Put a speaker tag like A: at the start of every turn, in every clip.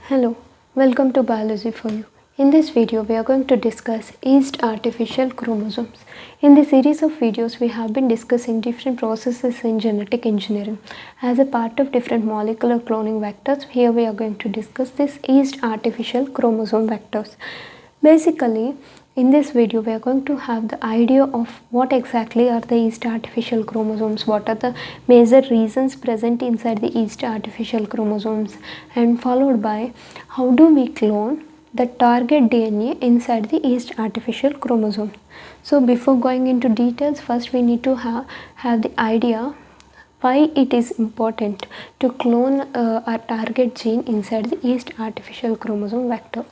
A: Hello, welcome to Biology for You. In this video, we are going to discuss yeast artificial chromosomes. In this series of videos, we have been discussing different processes in genetic engineering. As a part of different molecular cloning vectors, here we are going to discuss this yeast artificial chromosome vectors. Basically, in this video, we are going to have the idea of what exactly are the yeast artificial chromosomes, what are the major reasons present inside the yeast artificial chromosomes, and followed by how do we clone the target DNA inside the yeast artificial chromosome. So before going into details, first we need to have the idea why it is important to clone a target gene inside the yeast artificial chromosome vector.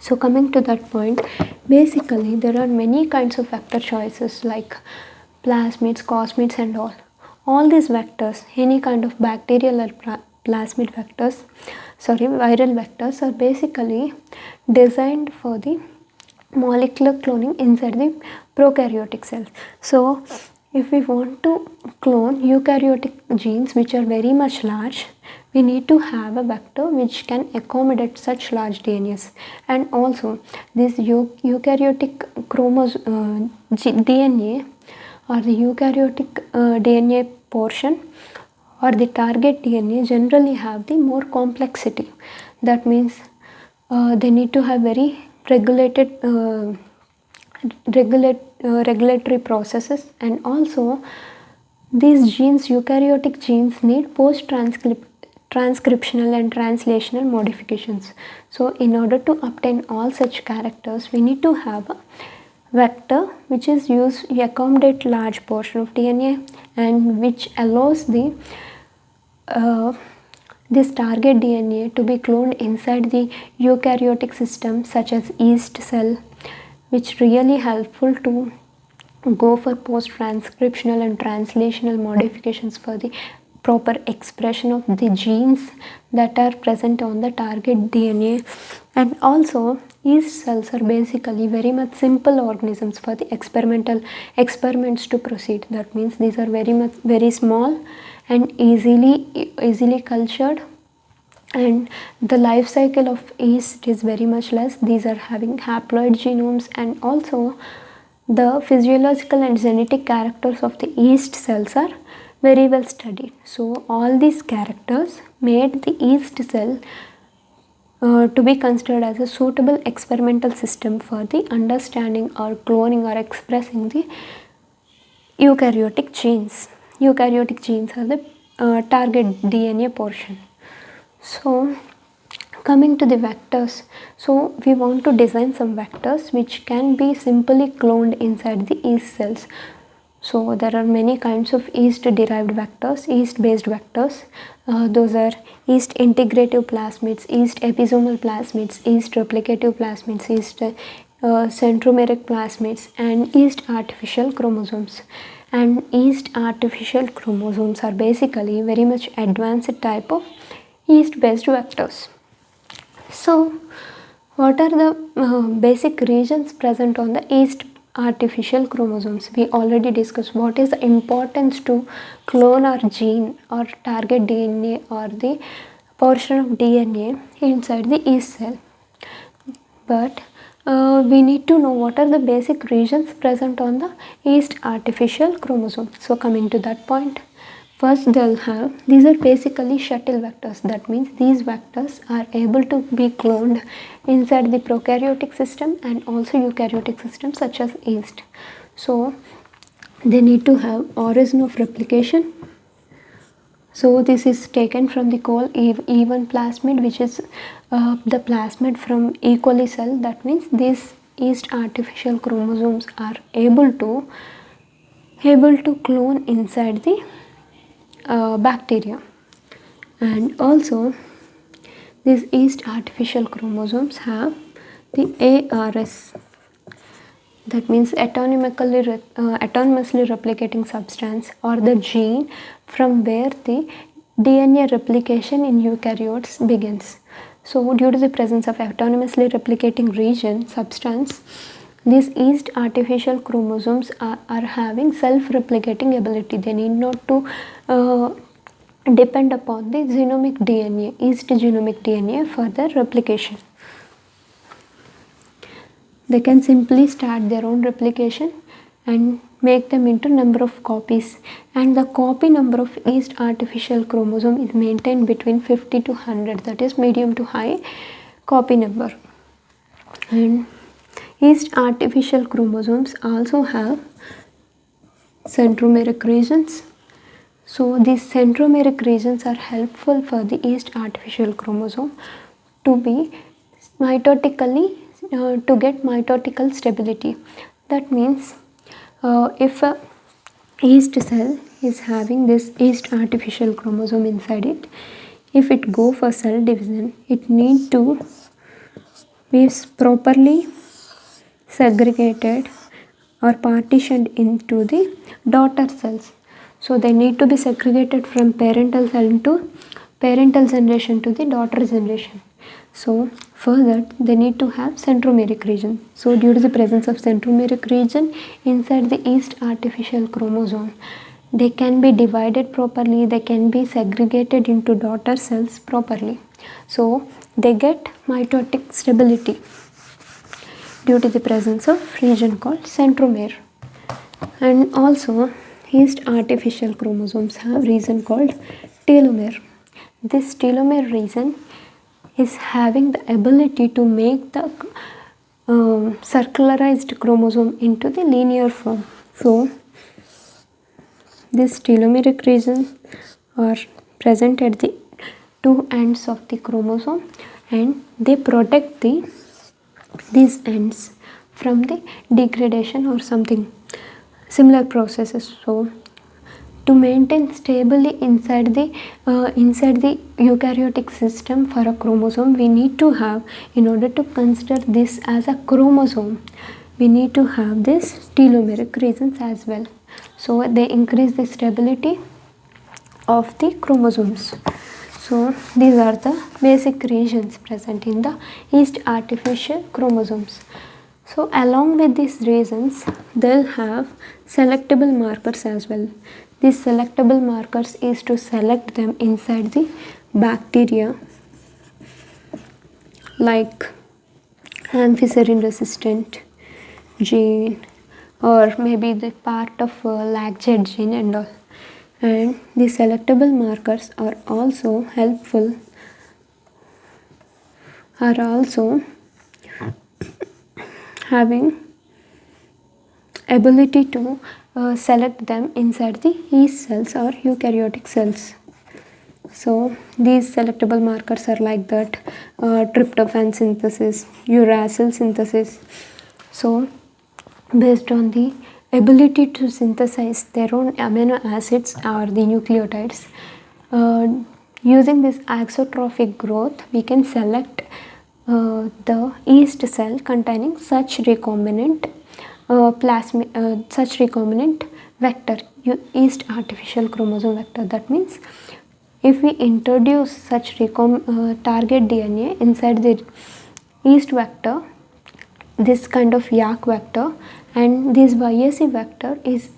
A: So coming to that point, basically there are many kinds of vector choices like plasmids, cosmids and all. All these vectors, any kind of bacterial or plasmid vectors, viral vectors are basically designed for the molecular cloning inside the prokaryotic cells. So if we want to clone eukaryotic genes which are very much large, we need to have a vector which can accommodate such large DNAs. And also this eukaryotic DNA or the eukaryotic DNA portion or the target DNA generally have the more complexity. That means they need to have very regulatory processes, and also these genes, eukaryotic genes, need transcriptional and translational modifications. So in order to obtain all such characters, we need to have a vector which is used to accommodate large portion of DNA and which allows the this target DNA to be cloned inside the eukaryotic system such as yeast cell, which really helpful to go for post-transcriptional and translational modifications for the proper expression of the genes that are present on the target DNA. And also yeast cells are basically very much simple organisms for the experiments to proceed. That means these are very small and easily cultured, and the life cycle of yeast is very much less. These are having haploid genomes, and also the physiological and genetic characters of the yeast cells are very well studied. So all these characters made the yeast cell to be considered as a suitable experimental system for the understanding or cloning or expressing the eukaryotic genes. Eukaryotic genes are the target DNA portion. So coming to the vectors, so we want to design some vectors which can be simply cloned inside the yeast cells. So there are many kinds of yeast derived vectors, yeast based vectors. Those are yeast integrative plasmids, yeast episomal plasmids, yeast replicative plasmids, yeast centromeric plasmids, and yeast artificial chromosomes. And yeast artificial chromosomes are basically very much advanced type of yeast based vectors. So what are the basic regions present on the yeast artificial chromosomes? We already discussed what is the importance to clone our gene or target DNA or the portion of DNA inside the yeast cell. But we need to know what are the basic regions present on the yeast artificial chromosome. So coming to that point, first they'll have, these are basically shuttle vectors. That means these vectors are able to be cloned inside the prokaryotic system and also eukaryotic system such as yeast. So they need to have origin of replication. So this is taken from the cole E1 plasmid, which is the plasmid from E. coli cell. That means these yeast artificial chromosomes are able to clone inside the bacteria. And also these yeast artificial chromosomes have the ARS, that means autonomously replicating substance, or the gene from where the DNA replication in eukaryotes begins. So due to the presence of autonomously replicating region substance, these yeast artificial chromosomes are having self-replicating ability. They need not to depend upon the genomic DNA, yeast genomic DNA for their replication. They can simply start their own replication and make them into number of copies, and the copy number of yeast artificial chromosome is maintained between 50 to 100, that is medium to high copy number. And yeast artificial chromosomes also have centromeric regions. So these centromeric regions are helpful for the yeast artificial chromosome to be mitotically to get mitotical stability. That means if a yeast cell is having this yeast artificial chromosome inside it, if it go for cell division, it need to be properly segregated or partitioned into the daughter cells. So they need to be segregated from parental generation to the daughter generation. So for that they need to have centromeric region. So due to the presence of centromeric region inside the yeast artificial chromosome, they can be divided properly, they can be segregated into daughter cells properly. So they get mitotic stability due to the presence of region called centromere. And also yeast artificial chromosomes have region called telomere. This telomere region is having the ability to make the circularized chromosome into the linear form. So this telomeric region are present at the two ends of the chromosome, and they protect these ends from the degradation or something similar processes. So to maintain stably inside the eukaryotic system for a chromosome, we need to have, in order to consider this as a chromosome, we need to have this telomeric regions as well. So they increase the stability of the chromosomes. So these are the basic regions present in the yeast artificial chromosomes. So along with these regions, they'll have selectable markers as well. These selectable markers is to select them inside the bacteria, like amphicerin resistant gene, or maybe the part of lactate gene and all. And the selectable markers are also helpful, are also having ability to select them inside the yeast cells or eukaryotic cells. So these selectable markers are like that: tryptophan synthesis, uracil synthesis. So based on the ability to synthesize their own amino acids or the nucleotides, using this axotrophic growth, we can select the yeast cell containing such recombinant such recombinant vector, yeast artificial chromosome vector. That means if we introduce such target DNA inside the yeast vector, this kind of YAC vector, and this YAC vector is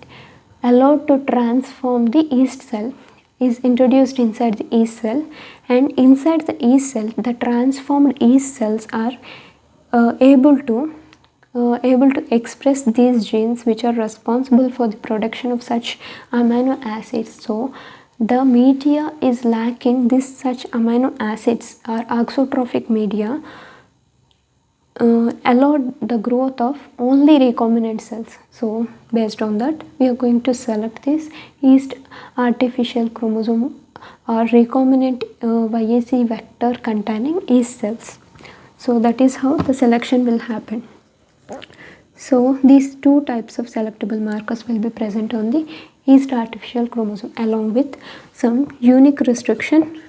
A: allowed to transform the yeast cell, is introduced inside the yeast cell, and inside the yeast cell the transformed yeast cells are able to express these genes which are responsible for the production of such amino acids. So the media is lacking this such amino acids or axotrophic media, allowed the growth of only recombinant cells. So based on that, we are going to select this yeast artificial chromosome or recombinant YAC vector containing yeast cells. So that is how the selection will happen. So these two types of selectable markers will be present on the yeast artificial chromosome, along with some unique restriction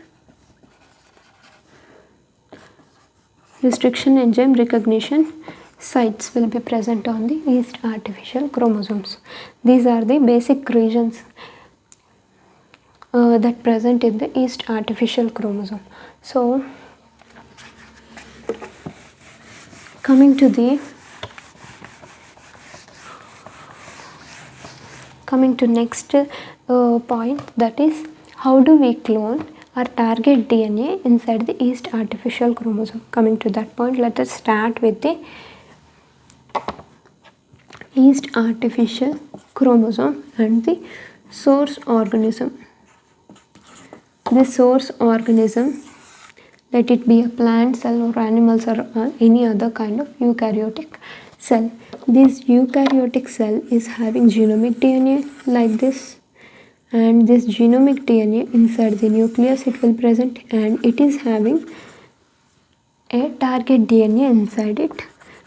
A: enzyme recognition sites will be present on the yeast artificial chromosomes. These are the basic regions that present in the yeast artificial chromosome. So coming to next point, that is how do we clone or target DNA inside the yeast artificial chromosome? Coming to that point, let us start with the yeast artificial chromosome and the source organism. The source organism, let it be a plant cell or animal cell or any other kind of eukaryotic cell. This eukaryotic cell is having genomic DNA like this, and this genomic DNA inside the nucleus it will present, and it is having a target DNA inside it,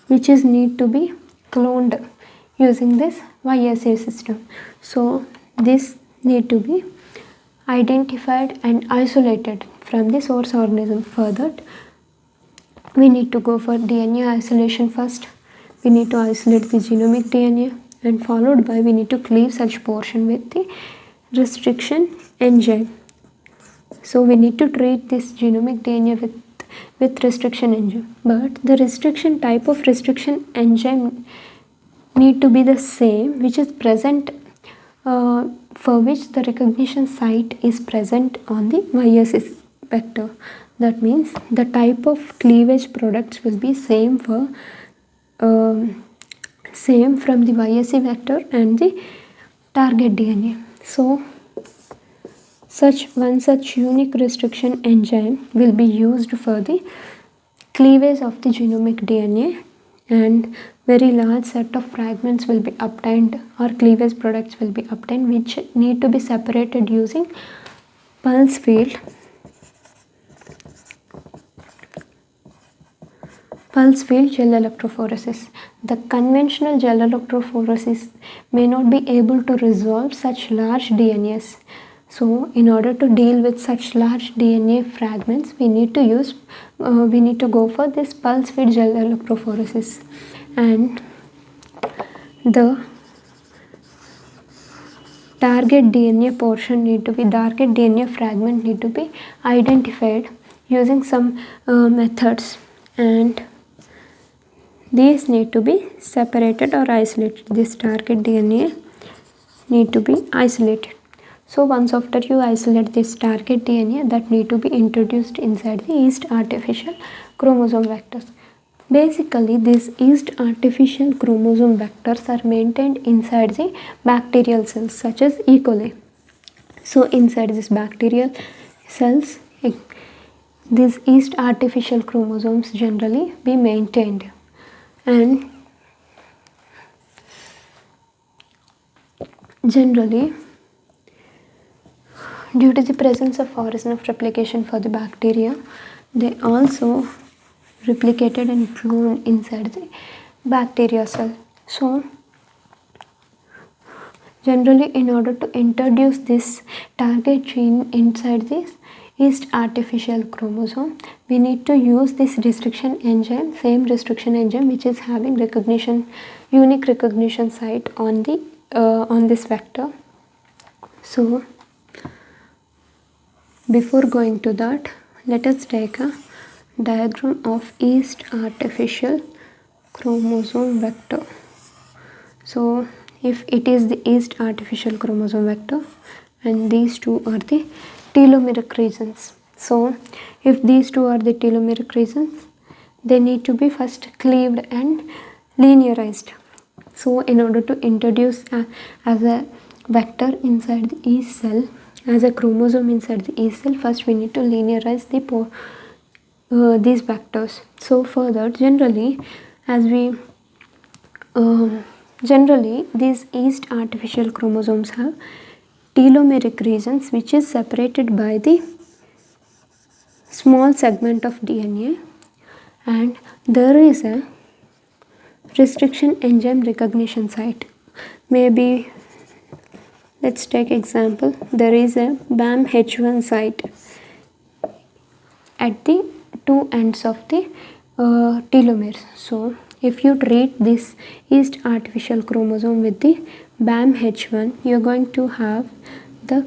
A: which is need to be cloned using this YSA system. So this need to be identified and isolated from the source organism. For that, we need to go for DNA isolation first. We need to isolate the genomic DNA, and followed by we need to cleave such portion with the restriction enzyme. So we need to treat this genomic DNA with restriction enzyme, but the restriction type of restriction enzyme need to be the same which is present for which the recognition site is present on the YS vector. That means the type of cleavage products will be same for same from the YSC vector and the target DNA. So one such unique restriction enzyme will be used for the cleavage of the genomic DNA, and very large set of fragments will be obtained or cleavage products will be obtained, which need to be separated using pulse field gel electrophoresis. The conventional gel electrophoresis may not be able to resolve such large DNAs. So in order to deal with such large DNA fragments, we need to go for this pulse field gel electrophoresis, and the target DNA fragment need to be identified using some methods, and these need to be separated or isolated. This target DNA need to be isolated. So once after you isolate this target DNA, that need to be introduced inside the yeast artificial chromosome vectors. Basically, these yeast artificial chromosome vectors are maintained inside the bacterial cells such as E. coli. So inside these bacterial cells, these yeast artificial chromosomes generally be maintained, and generally due to the presence of origin of replication for the bacteria, they also replicated and cloned inside the bacteria cell. So generally, in order to introduce this target gene inside this yeast artificial chromosome, we need to use this restriction enzyme, same restriction enzyme which is having unique recognition site on this vector. So before going to that, let us take a diagram of yeast artificial chromosome vector. So if it is the yeast artificial chromosome vector, and these two are the telomeric regions. So if these two are the telomeric regions, they need to be first cleaved and linearized. So in order to introduce as a vector inside the yeast cell, as a chromosome inside the yeast cell, first we need to linearize these vectors. So for that, generally these yeast artificial chromosomes have telomeric regions which is separated by the small segment of DNA, and there is a restriction enzyme recognition site. Maybe let's take example, there is a BAMH1 site at the two ends of the telomeres. So if you treat this yeast artificial chromosome with the BAMH1, you are going to have the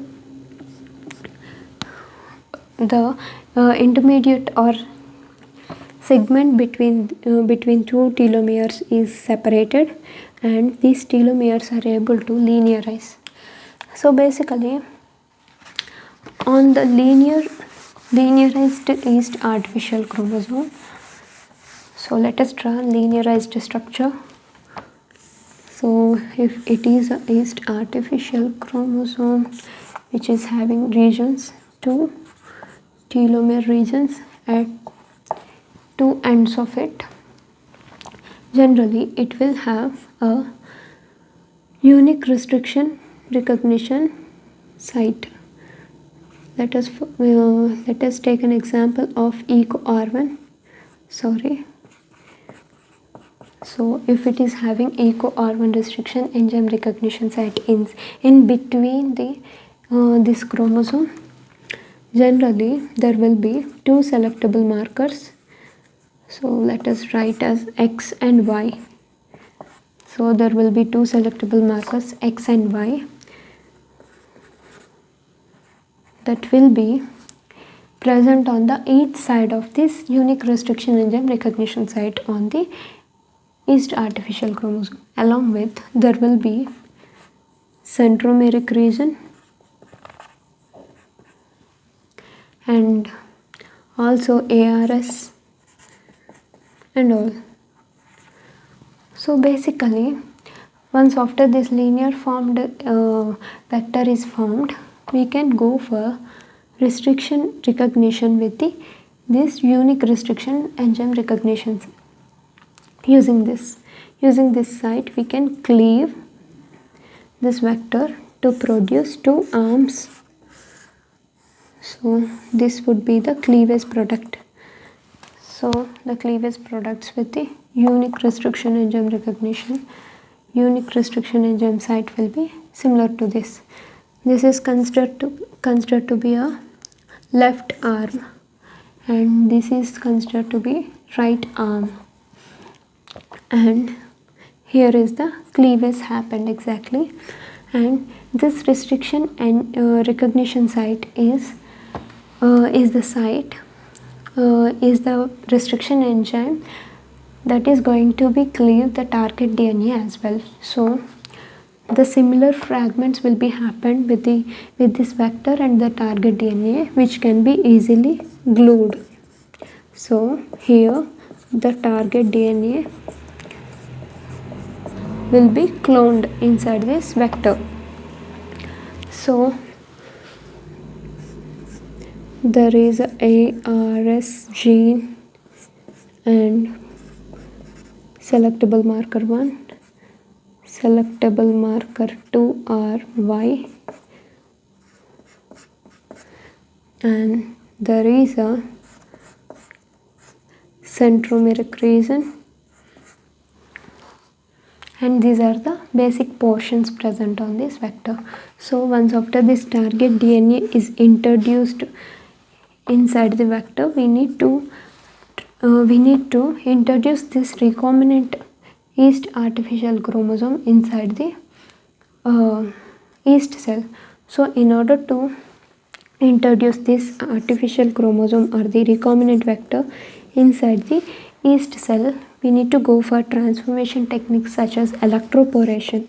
A: intermediate or segment between two telomeres is separated, and these telomeres are able to linearize. So basically, on the linearized yeast artificial chromosome. So let us draw linearized structure. So if it is a yeast artificial chromosome which is having regions, two telomere regions at two ends of it, generally it will have a unique restriction recognition site. Let us take an example of EcoR1. So if it is having EcoR1 restriction enzyme recognition site in between this chromosome, generally there will be two selectable markers. So let us write as X and Y. So there will be two selectable markers X and Y that will be present on the each side of this unique restriction enzyme recognition site on the yeast artificial chromosome. Along with there will be centromeric region and also ARS and all. So basically, once after this linear formed vector is formed, we can go for restriction recognition with this unique restriction enzyme recognition. Using this site, we can cleave this vector to produce two arms. So this would be the cleavage product. So the cleavage products with the unique restriction enzyme recognition, unique restriction enzyme site will be similar to this. This is considered to be a left arm and this is considered to be right arm. And here is the cleavage happened exactly, and this restriction and recognition site is the restriction enzyme that is going to be cleave the target DNA as well. So the similar fragments will be happened with this vector and the target DNA, which can be easily glued. So here the target DNA will be cloned inside this vector. So there is a ARS gene and selectable marker 1, selectable marker 2 are Y, and there is a centromeric region, and these are the basic portions present on this vector. So once after this target DNA is introduced inside the vector, we need to introduce this recombinant yeast artificial chromosome inside the yeast cell. So in order to introduce this artificial chromosome or the recombinant vector inside the yeast cell, we need to go for transformation techniques such as electroporation.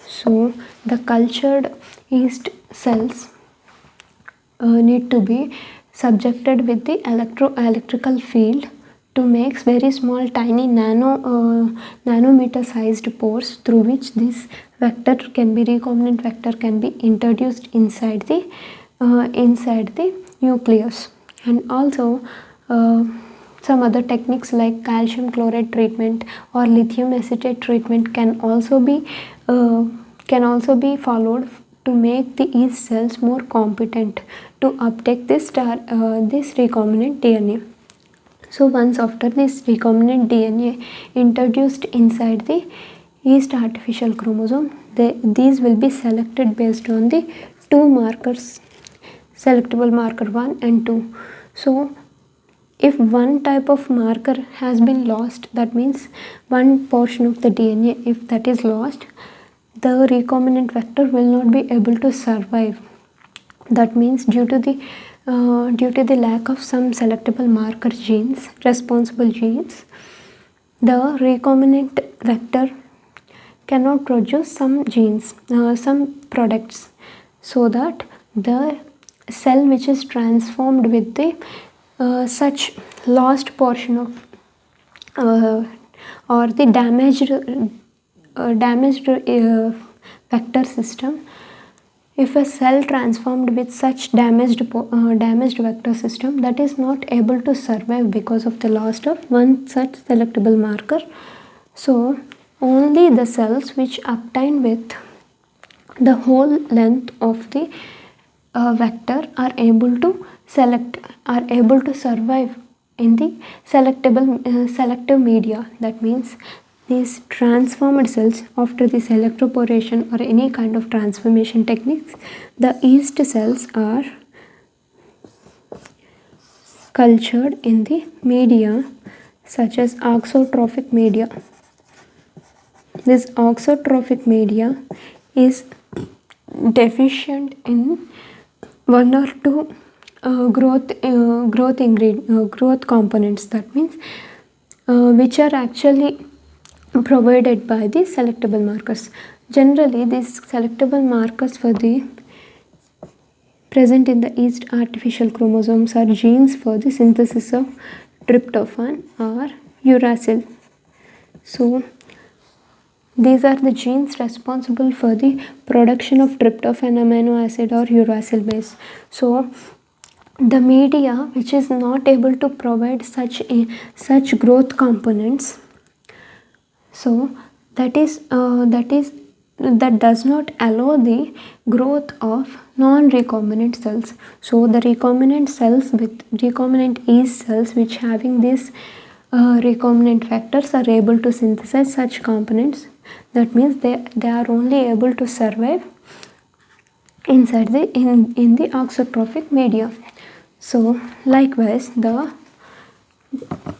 A: So the cultured yeast cells need to be subjected with the electrical field to make very small tiny nanometer sized pores through which this vector can be recombinant vector can be introduced inside the nucleus. And also some other techniques like calcium chloride treatment or lithium acetate treatment can also be followed to make the yeast cells more competent to uptake this recombinant DNA. So once after this recombinant DNA introduced inside the yeast artificial chromosome, these will be selected based on the two markers, selectable marker 1 and 2. So if one type of marker has been lost, that means one portion of the DNA, if that is lost, the recombinant vector will not be able to survive. That means due to the lack of some selectable marker genes, responsible genes, the recombinant vector cannot produce some genes, some products, so that the cell which is transformed with the such lost portion of or the damaged vector system. If a cell transformed with such damaged vector system, that is not able to survive because of the loss of one such selectable marker. So only the cells which obtain with the whole length of the vector are able to survive in the selective media. That means these transformed cells, after this electroporation or any kind of transformation techniques, the yeast cells are cultured in the media such as auxotrophic media. This auxotrophic media is deficient in one or two growth components. That means which are actually provided by the selectable markers. Generally, these selectable markers for the present in the yeast artificial chromosomes are genes for the synthesis of tryptophan or uracil. So these are the genes responsible for the production of tryptophan amino acid or uracil base. So the media which is not able to provide such growth components, so that does not allow the growth of non-recombinant cells. So the recombinant cells with recombinant yeast cells which having these recombinant factors are able to synthesize such components. That means they are only able to survive inside the in the auxotrophic media. So likewise, the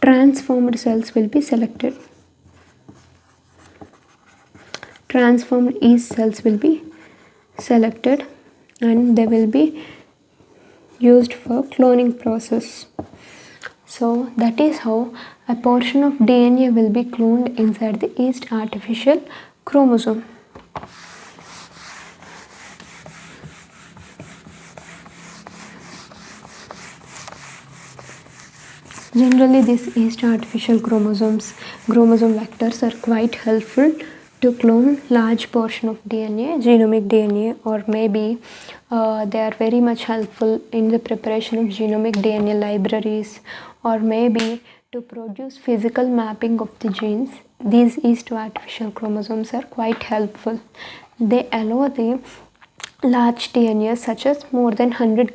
A: transformed cells will be selected. Transformed yeast cells will be selected and they will be used for cloning process. So that is how a portion of DNA will be cloned inside the yeast artificial chromosome. Generally, these yeast artificial chromosome vectors are quite helpful to clone large portion of DNA, genomic DNA, or maybe they are very much helpful in the preparation of genomic DNA libraries, or maybe to produce physical mapping of the genes. These yeast artificial chromosomes are quite helpful. They allow the large DNA such as more than 100